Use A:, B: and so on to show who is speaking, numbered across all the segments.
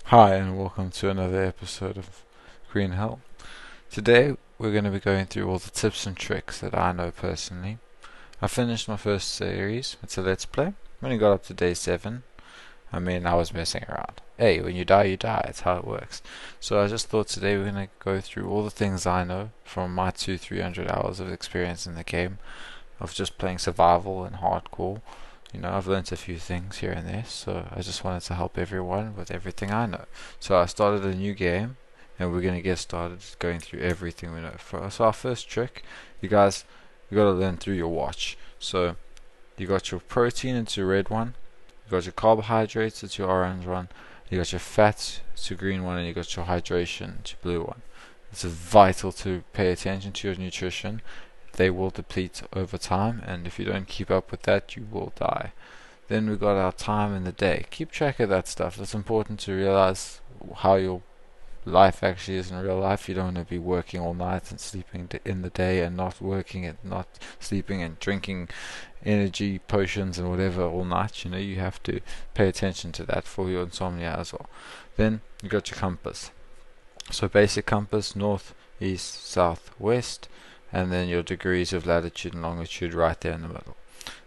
A: Hi, and welcome to another episode of Green Hell. Today, we're going to be going through all the tips and tricks that I know personally. I finished my first series, it's a Let's Play. I only got up to day 7. I mean, I was messing around. Hey, when you die, you die. It's how it works. So I just thought today we're going to go through all the things I know from my 300 hours of experience in the game, of just playing survival and hardcore. I've learnt a few things here and there, so I just wanted to help everyone with everything I know. So I started a new game, and we're going to get started going through everything we know. So our first trick, you got to learn through your watch. So you got your protein, it's your red one. You got your carbohydrates, it's your orange one. You got your fats, it's your green one, and you got your hydration, it's your blue one. It's vital to pay attention to your nutrition. They will deplete over time, and if you don't keep up with that, you will die. Then we got our time in the day. Keep track of that stuff. It's important to realize how your life actually is in real life. You don't want to be working all night and sleeping in the day, and not working and not sleeping and drinking energy potions and whatever all night. You have to pay attention to that for your insomnia as well. Then you got your compass. So basic compass: north, east, south, west, and then your degrees of latitude and longitude right there in the middle.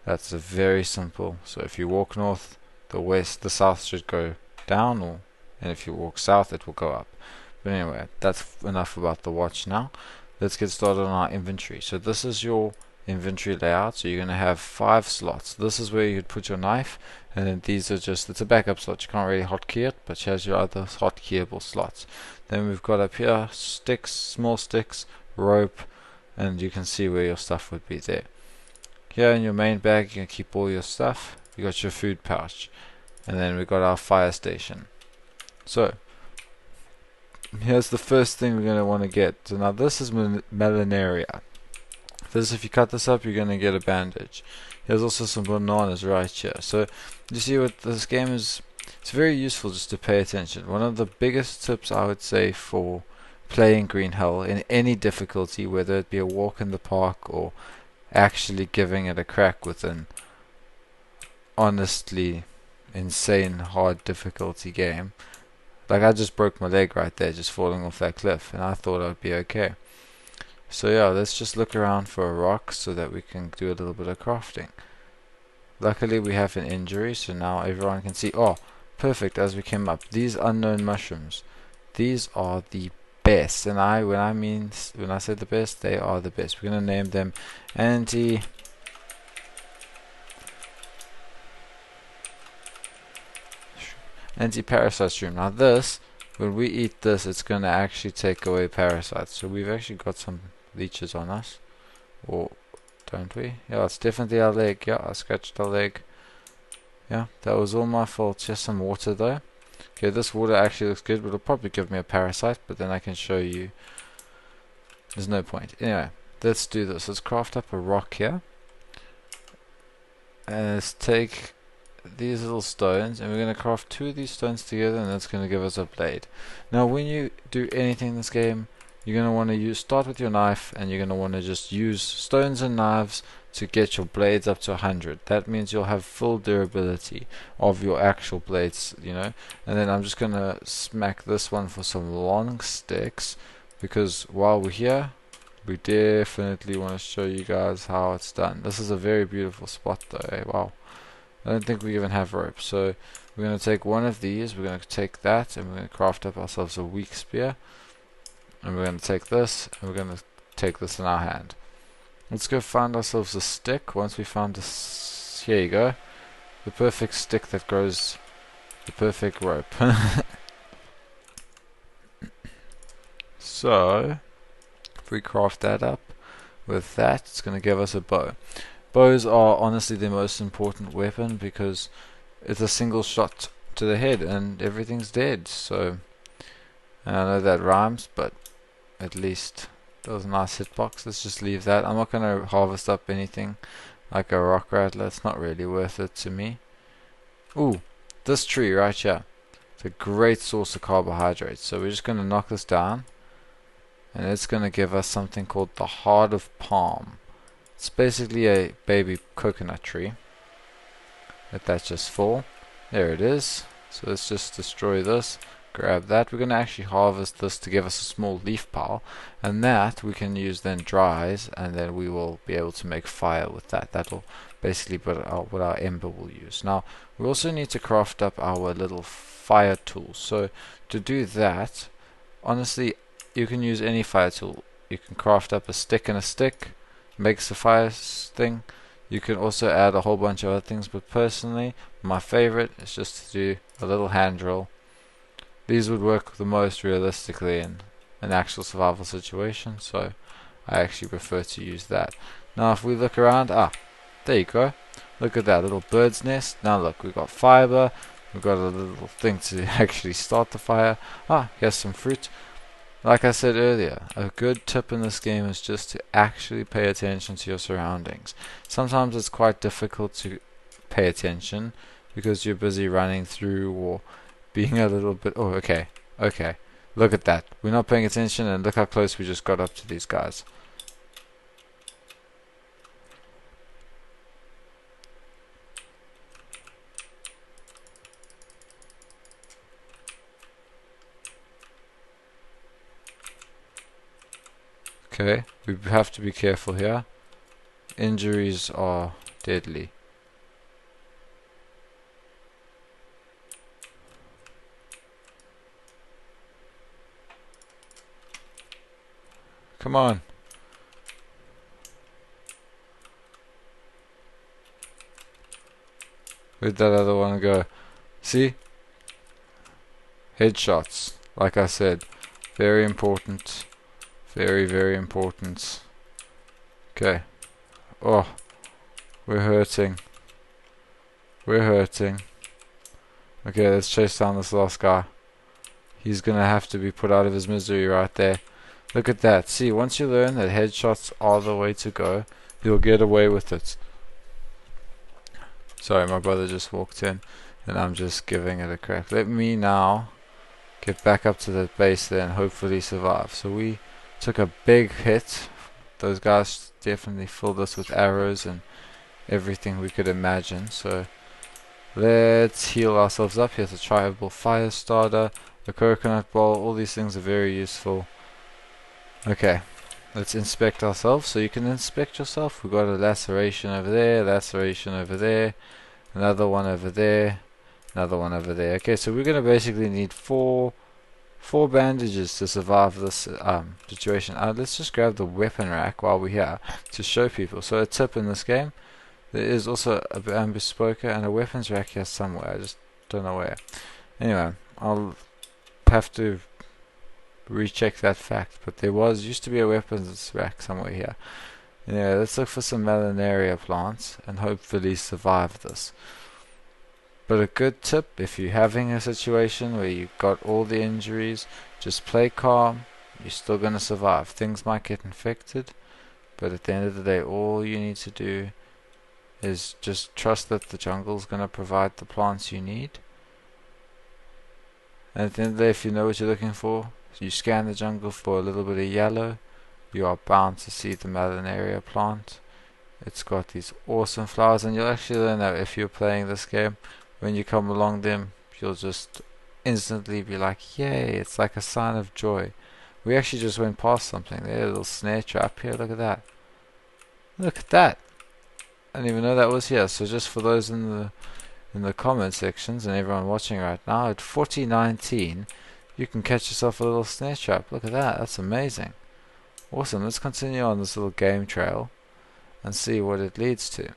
A: That's a very simple. So if you walk north, the south should go down, and if you walk south, it will go up. But anyway, that's enough about the watch now. Let's get started on our inventory. So this is your inventory layout. So you're going to have 5 slots. This is where you'd put your knife, and then these are it's a backup slot. You can't really hotkey it, but here's your other hotkeyable slots. Then we've got up here sticks, small sticks, rope, and you can see where your stuff would be there. Here in your main bag, you can keep all your stuff. You got your food pouch, and then we got our fire station. So here's the first thing we're going to want to get. So now this is melanaria. If you cut this up, you're going to get a bandage. There's also some bananas right here. So you see what this game is. It's very useful just to pay attention. One of the biggest tips I would say for playing Green Hell in any difficulty, whether it be a walk in the park or actually giving it a crack with an honestly insane hard difficulty game. Like, I just broke my leg right there just falling off that cliff, and I thought I'd be okay. So yeah, let's just look around for a rock so that we can do a little bit of crafting. Luckily we have an injury, so now everyone can see. Oh, perfect. As we came up, these unknown mushrooms, these are the best. And when I say the best, they are the best. We're gonna name them anti-parasite shroom. Now this, when we eat this, it's gonna actually take away parasites. So we've actually got some leeches on us, or don't we? Yeah, it's definitely our leg. Yeah, I scratched our leg. Yeah, that was all my fault. Just some water though. Okay, this water actually looks good, but it'll probably give me a parasite, but then I can show you there's no point. Anyway, let's do this. Let's craft up a rock here, and let's take these little stones, and we're going to craft 2 of these stones together, and that's going to give us a blade. Now when you do anything in this game, you're going to want to start with your knife, and you're going to want to just use stones and knives to get your blades up to 100. That means you'll have full durability of your actual blades, And then I'm just going to smack this one for some long sticks, because while we're here, we definitely want to show you guys how it's done. This is a very beautiful spot though, eh? Wow. I don't think we even have rope, so we're going to take one of these, we're going to take that, and we're going to craft up ourselves a weak spear, and we're going to take this, and we're going to take this in our hand. Let's go find ourselves a stick. Once we found this, here you go, the perfect stick that grows the perfect rope. So if we craft that up with that, it's going to give us a bow. Bows are honestly the most important weapon, because it's a single shot to the head and everything's dead. So, and I know that rhymes, but at least that was a nice hitbox. Let's just leave that. I'm not going to harvest up anything like a rock rattler. It's not really worth it to me. Ooh, this tree right here. It's a great source of carbohydrates. So we're just going to knock this down, and it's going to give us something called the Heart of Palm. It's basically a baby coconut tree. Let that just fall. There it is. So let's just destroy this. grab that. We're going to actually harvest this to give us a small leaf pile, and that we can use then dries, and then we will be able to make fire with that. That will basically be what our ember will use. Now we also need to craft up our little fire tools. So to do that, honestly, you can use any fire tool. You can craft up a stick and a stick, makes the fire thing. You can also add a whole bunch of other things, but personally my favorite is just to do a little hand drill. These would work the most realistically in an actual survival situation, so I actually prefer to use that. Now if we look around, there you go, look at that little bird's nest. Now look, we've got fiber, we've got a little thing to actually start the fire. Here's some fruit. Like I said earlier, a good tip in this game is just to actually pay attention to your surroundings. Sometimes it's quite difficult to pay attention because you're busy running through or being a little bit... Oh, okay. Look at that. We're not paying attention, and look how close we just got up to these guys. Okay, we have to be careful here. Injuries are deadly. Come on. Where'd that other one go? See? Headshots. Like I said, very important. Very, very important. Okay. Oh, we're hurting. We're hurting. Okay, let's chase down this last guy. He's gonna have to be put out of his misery right there. Look at that. See, once you learn that headshots are the way to go, you'll get away with it. Sorry, my brother just walked in, and I'm just giving it a crack. Let me now get back up to the base there and hopefully survive. So we took a big hit. Those guys definitely filled us with arrows and everything we could imagine. So let's heal ourselves up. Here's a triable fire starter, a coconut bowl. All these things are very useful. Okay, let's inspect ourselves. So you can inspect yourself. We've got a laceration over there, laceration over there, another one over there, another one over there. Okay, so we're going to basically need four bandages to survive this situation. Let's just grab the weapon rack while we're here to show people. So a tip in this game, there is also a bespoker and a weapons rack here somewhere. I just don't know where. Anyway, I'll have to recheck that fact, but there used to be a weapons rack somewhere here. Anyway, let's look for some Melanaria plants and hopefully survive this. But a good tip, if you're having a situation where you've got all the injuries, just play calm. You're still going to survive. Things might get infected, but at the end of the day, all you need to do is just trust that the jungle's going to provide the plants you need. And at the end of the day, if you know what you're looking for, you scan the jungle for a little bit of yellow, you are bound to see the Melanaria plant. It's got these awesome flowers, and you'll actually learn that if you're playing this game, when you come along them, you'll just instantly be like, yay, it's like a sign of joy. We actually just went past something there, a little snare trap here. Look at that. Look at that. I didn't even know that was here. So just for those in the comment sections and everyone watching right now, at 4019 you can catch yourself a little snare trap. Look at that. That's amazing. Awesome. Let's continue on this little game trail and see what it leads to.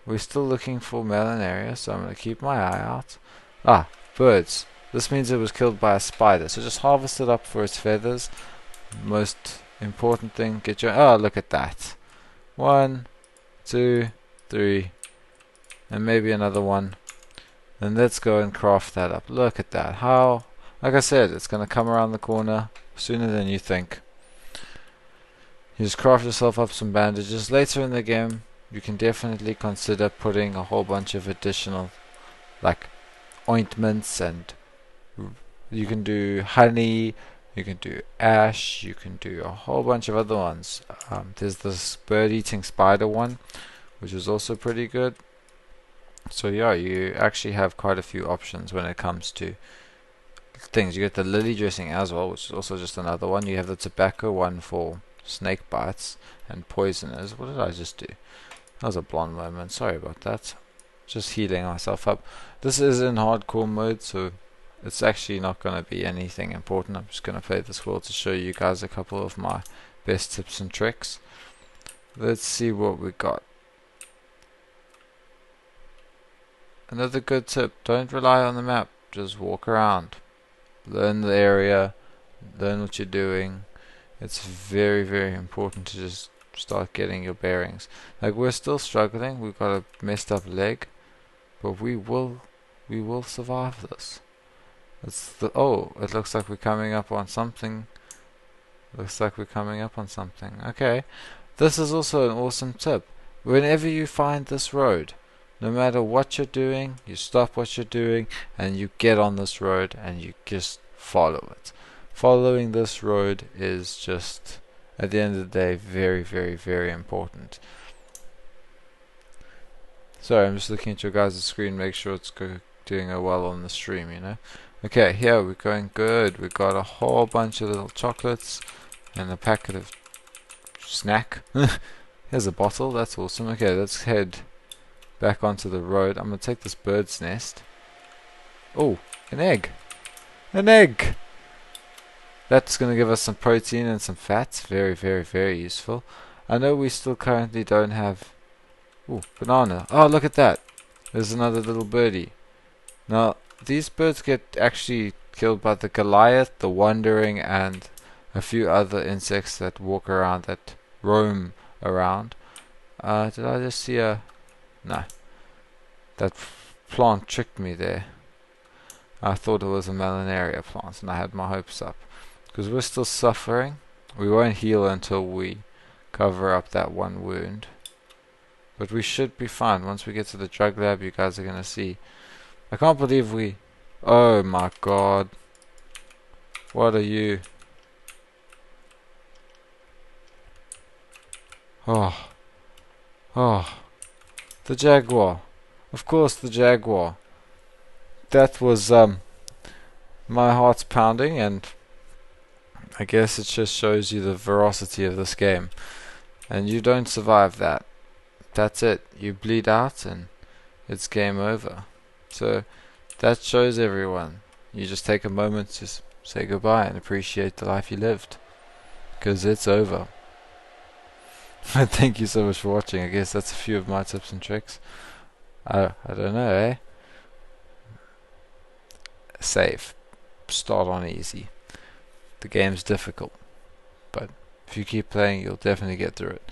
A: We're still looking for Melanaria, so I'm going to keep my eye out. Birds. This means it was killed by a spider, so just harvest it up for its feathers. Most important thing, get your... look at that. 1, 2, 3, and maybe another one. Then let's go and craft that up. Look at that. How... Like I said, it's going to come around the corner sooner than you think. You just craft yourself up some bandages. Later in the game, you can definitely consider putting a whole bunch of additional, like, ointments, and you can do honey, you can do ash, you can do a whole bunch of other ones. There's this bird-eating spider one, which is also pretty good. So yeah, you actually have quite a few options when it comes to things. You get the lily dressing as well, which is also just another one. You have the tobacco one for snake bites and poisoners. What did I just do? That was a blonde moment. Sorry about that. Just healing myself up. This is in hardcore mode, so it's actually not going to be anything important. I'm just going to play this world to show you guys a couple of my best tips and tricks. Let's see what we got. Another good tip, don't rely on the map, just walk around. Learn the area, learn what you're doing. It's very, very important to just start getting your bearings. Like, we're still struggling, we've got a messed up leg, but we will survive this. Oh, it looks like we're coming up on something. Okay, this is also an awesome tip. Whenever you find this road, no matter what you're doing, you stop what you're doing and you get on this road and you just follow it. Following this road is just, at the end of the day, very, very, very important. Sorry, I'm just looking at your guys' screen, make sure it's doing well on the stream, you know. Okay, here we're going good. We got a whole bunch of little chocolates and a packet of snack. Here's a bottle, that's awesome. Okay, let's head back onto the road. I'm gonna take this bird's nest. Oh, an egg! An egg! That's gonna give us some protein and some fats. Very, very, very useful. I know we still currently don't have... Ooh, banana. Oh, look at that! There's another little birdie. Now, these birds get actually killed by the Goliath, the Wandering, and a few other insects that walk around, that roam around. Did I just see a... No. That plant tricked me there. I thought it was a Melanaria plant and I had my hopes up. Because we're still suffering. We won't heal until we cover up that one wound. But we should be fine. Once we get to the drug lab, you guys are going to see. I can't believe we... Oh my god. What are you? Oh. Oh. The jaguar. Of course, the jaguar. That was, my heart's pounding, and I guess it just shows you the veracity of this game. And you don't survive that. That's it. You bleed out, and it's game over. So, that shows everyone. You just take a moment to say goodbye and appreciate the life you lived. Because it's over. Thank you so much for watching. I guess that's a few of my tips and tricks. I don't know, eh? Save. Start on easy. The game's difficult, but if you keep playing, you'll definitely get through it.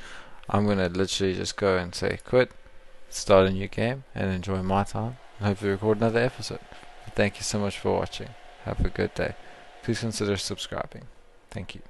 A: I'm gonna literally just go and say quit, start a new game, and enjoy my time, and hopefully record another episode. Thank you so much for watching. Have a good day. Please consider subscribing. Thank you.